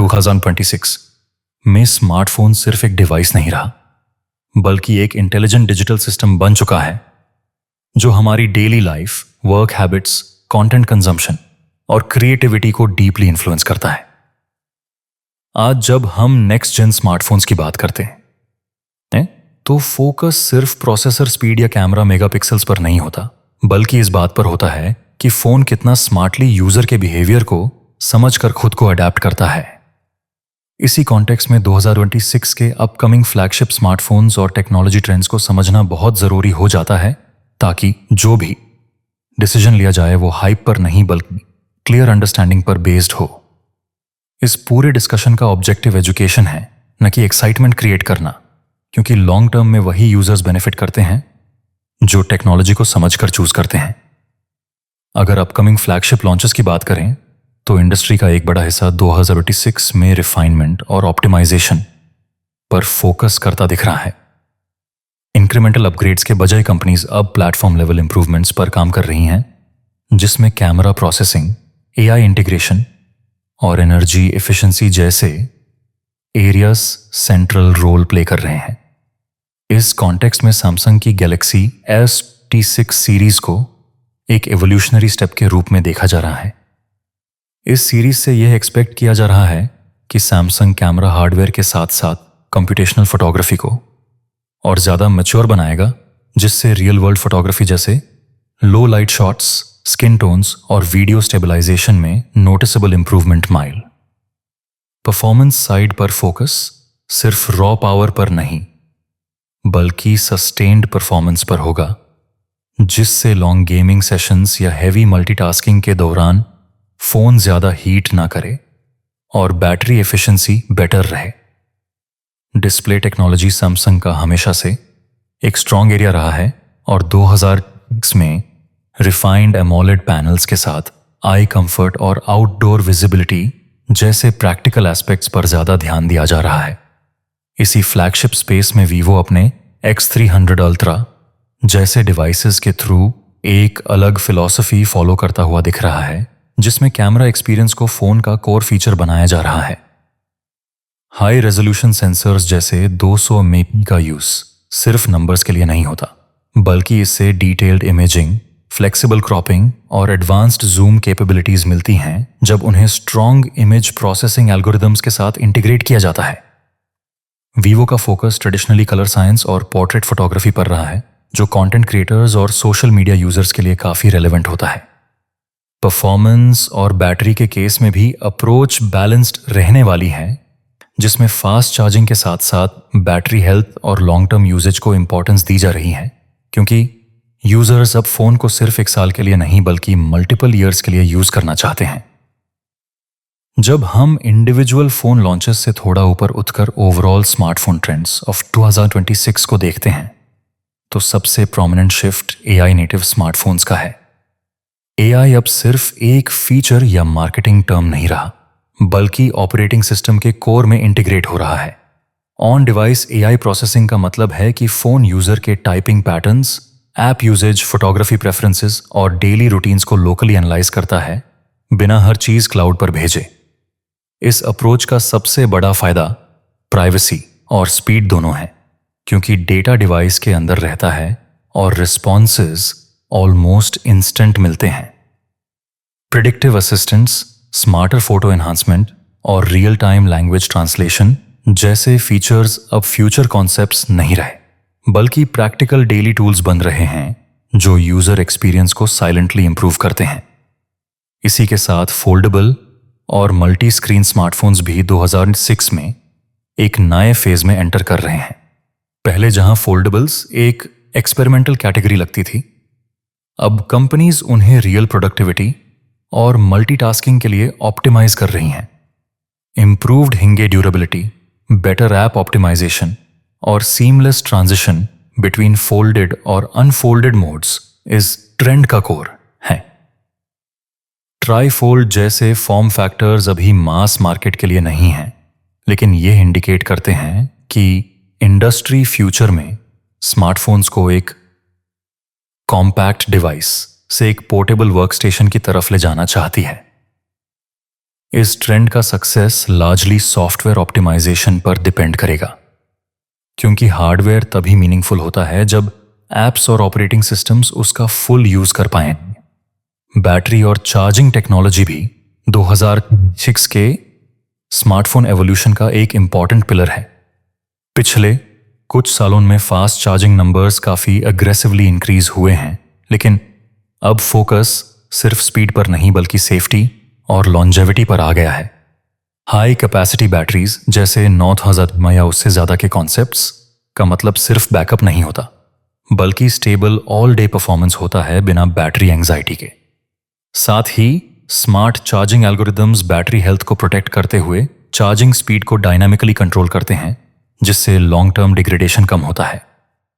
2026 में स्मार्टफोन सिर्फ एक डिवाइस नहीं रहा, बल्कि एक इंटेलिजेंट डिजिटल सिस्टम बन चुका है जो हमारी daily life, work habits, content consumption और क्रिएटिविटी को डीपली इन्फ्लुएंस करता है। आज जब हम नेक्स्ट जेन स्मार्टफोन्स की बात करते हैं तो फोकस सिर्फ प्रोसेसर स्पीड या कैमरा मेगापिक्सल्स पर नहीं होता, बल्कि इस बात पर होता है कि फोन कितना स्मार्टली यूजर के बिहेवियर को समझकर खुद को अडेप्ट करता है। इसी कॉन्टेक्स्ट में 2026 के अपकमिंग फ्लैगशिप स्मार्टफोन्स और टेक्नोलॉजी ट्रेंड्स को समझना बहुत जरूरी हो जाता है, ताकि जो भी डिसीजन लिया जाए वो हाइप पर नहीं बल्कि क्लियर अंडरस्टैंडिंग पर बेस्ड हो। इस पूरे डिस्कशन का ऑब्जेक्टिव एजुकेशन है, न कि एक्साइटमेंट क्रिएट करना, क्योंकि लॉन्ग टर्म में वही यूजर्स बेनिफिट करते हैं जो टेक्नोलॉजी को समझकर चूज करते हैं। अगर अपकमिंग फ्लैगशिप लॉन्चेस की बात करें तो इंडस्ट्री का एक बड़ा हिस्सा 2026 में रिफाइनमेंट और ऑप्टिमाइजेशन पर फोकस करता दिख रहा है। इंक्रीमेंटल अपग्रेड्स के बजाय कंपनीज अब प्लेटफॉर्म लेवल इंप्रूवमेंट्स पर काम कर रही हैं, जिसमें कैमरा प्रोसेसिंग, एआई इंटीग्रेशन और एनर्जी एफिशिएंसी जैसे एरियाज सेंट्रल रोल प्ले कर रहे हैं। इस कॉन्टेक्स्ट में सैमसंग की गैलेक्सी S26 सीरीज को एक एवोल्यूशनरी स्टेप के रूप में देखा जा रहा है। इस सीरीज से यह एक्सपेक्ट किया जा रहा है कि सैमसंग कैमरा हार्डवेयर के साथ साथ कंप्यूटेशनल फोटोग्राफी को और ज़्यादा मैच्योर बनाएगा, जिससे रियल वर्ल्ड फोटोग्राफी जैसे low light shots, skin tones और वीडियो स्टेबलाइजेशन में नोटिसेबल इंप्रूवमेंट माइल। परफॉर्मेंस साइड पर फोकस सिर्फ रॉ पावर पर नहीं बल्कि सस्टेन्ड परफॉर्मेंस पर होगा, जिससे लॉन्ग गेमिंग सेशंस या हैवी मल्टीटास्किंग के दौरान फोन ज्यादा हीट ना करे और बैटरी एफिशिएंसी बेटर रहे। डिस्प्ले टेक्नोलॉजी सैमसंग का हमेशा से एक स्ट्रॉन्ग एरिया रहा है और 2006 में रिफाइंड एमोलेड पैनल्स के साथ आई कंफर्ट और आउटडोर विजिबिलिटी जैसे प्रैक्टिकल एस्पेक्ट्स पर ज्यादा ध्यान दिया जा रहा है। इसी फ्लैगशिप स्पेस में वीवो अपने X300 अल्ट्रा जैसे डिवाइसेस के थ्रू एक अलग फिलॉसफी फॉलो करता हुआ दिख रहा है, जिसमें कैमरा एक्सपीरियंस को फोन का कोर फीचर बनाया जा रहा है। हाई रेजोल्यूशन सेंसर्स जैसे 200 मेपी का यूज सिर्फ नंबर्स के लिए नहीं होता, बल्कि इससे डिटेल्ड इमेजिंग, फ्लेक्सिबल क्रॉपिंग और एडवांस्ड जूम कैपेबिलिटीज मिलती हैं जब उन्हें स्ट्रॉन्ग इमेज प्रोसेसिंग एल्गोरिदम्स के साथ इंटीग्रेट किया जाता है। वीवो का फोकस ट्रेडिशनली कलर साइंस और पोर्ट्रेट फोटोग्राफी पर रहा है, जो कंटेंट क्रिएटर्स और सोशल मीडिया यूजर्स के लिए काफी रेलेवेंट होता है। परफॉर्मेंस और बैटरी के केस में भी अप्रोच बैलेंस्ड रहने वाली है, जिसमें फास्ट चार्जिंग के साथ साथ बैटरी हेल्थ और लॉन्ग टर्म यूजेज को इंपॉर्टेंस दी जा रही है, क्योंकि यूजर्स अब फोन को सिर्फ एक साल के लिए नहीं बल्कि मल्टीपल ईयर्स के लिए यूज करना चाहते हैं। जब हम इंडिविजुअल फोन लॉन्चेस से थोड़ा ऊपर उठकर ओवरऑल स्मार्टफोन ट्रेंड्स ऑफ 2026 को देखते हैं तो सबसे prominent shift AI native smartphones का है। एआई अब सिर्फ एक फीचर या मार्केटिंग टर्म नहीं रहा, बल्कि ऑपरेटिंग सिस्टम के कोर में इंटीग्रेट हो रहा है। ऑन डिवाइस एआई प्रोसेसिंग का मतलब है कि फोन यूजर के typing patterns, app usage, photography preferences और डेली रूटीन्स को लोकली एनालाइज करता है, बिना हर चीज क्लाउड पर भेजे। इस अप्रोच का सबसे बड़ा फायदा प्राइवेसी और स्पीड दोनों है, क्योंकि डेटा डिवाइस के अंदर रहता है और रिस्पॉन्सेज ऑलमोस्ट इंस्टेंट मिलते हैं। Predictive assistants, smarter photo enhancement और रियल टाइम लैंग्वेज ट्रांसलेशन जैसे फीचर्स अब फ्यूचर कॉन्सेप्ट्स नहीं रहे, बल्कि प्रैक्टिकल डेली टूल्स बन रहे हैं जो यूजर एक्सपीरियंस को साइलेंटली इंप्रूव करते हैं। इसी के साथ फोल्डेबल और मल्टी स्क्रीन स्मार्टफोन्स भी 2006 में एक नए फेज में एंटर कर रहे हैं। पहले जहां फोल्डेबल्स एक एक्सपेरिमेंटल कैटेगरी लगती थी, अब कंपनीज उन्हें रियल प्रोडक्टिविटी और मल्टीटास्किंग के लिए ऑप्टिमाइज कर रही हैं। Improved hinge durability, better app optimization और सीमलेस ट्रांजिशन बिटवीन फोल्डेड और अनफोल्डेड मोड्स इस ट्रेंड का कोर है। ट्राईफोल्ड जैसे फॉर्म फैक्टर्स अभी मास मार्केट के लिए नहीं हैं, लेकिन ये इंडिकेट करते हैं कि इंडस्ट्री फ्यूचर में स्मार्टफोन्स को एक कॉम्पैक्ट डिवाइस से एक पोर्टेबल वर्कस्टेशन की तरफ ले जाना चाहती है। इस ट्रेंड का सक्सेस लार्जली सॉफ्टवेयर ऑप्टिमाइजेशन पर डिपेंड करेगा, क्योंकि हार्डवेयर तभी मीनिंगफुल होता है जब एप्स और ऑपरेटिंग सिस्टम्स उसका फुल यूज कर पाएं। बैटरी और चार्जिंग टेक्नोलॉजी भी 2006 के स्मार्टफोन एवोल्यूशन का एक इंपॉर्टेंट पिलर है। पिछले कुछ सालों में फास्ट चार्जिंग नंबर्स काफ़ी अग्रेसिवली इंक्रीज हुए हैं, लेकिन अब फोकस सिर्फ स्पीड पर नहीं बल्कि सेफ्टी और लॉन्जेविटी पर आ गया है। हाई कैपेसिटी बैटरीज जैसे 9000 या उससे ज़्यादा के कॉन्सेप्ट्स का मतलब सिर्फ बैकअप नहीं होता, बल्कि स्टेबल ऑल डे परफॉर्मेंस होता है बिना बैटरी एंग्जाइटी के। साथ ही smart charging algorithms battery health को प्रोटेक्ट करते हुए चार्जिंग स्पीड को डायनामिकली कंट्रोल करते हैं, जिससे लॉन्ग टर्म डिग्रेडेशन कम होता है।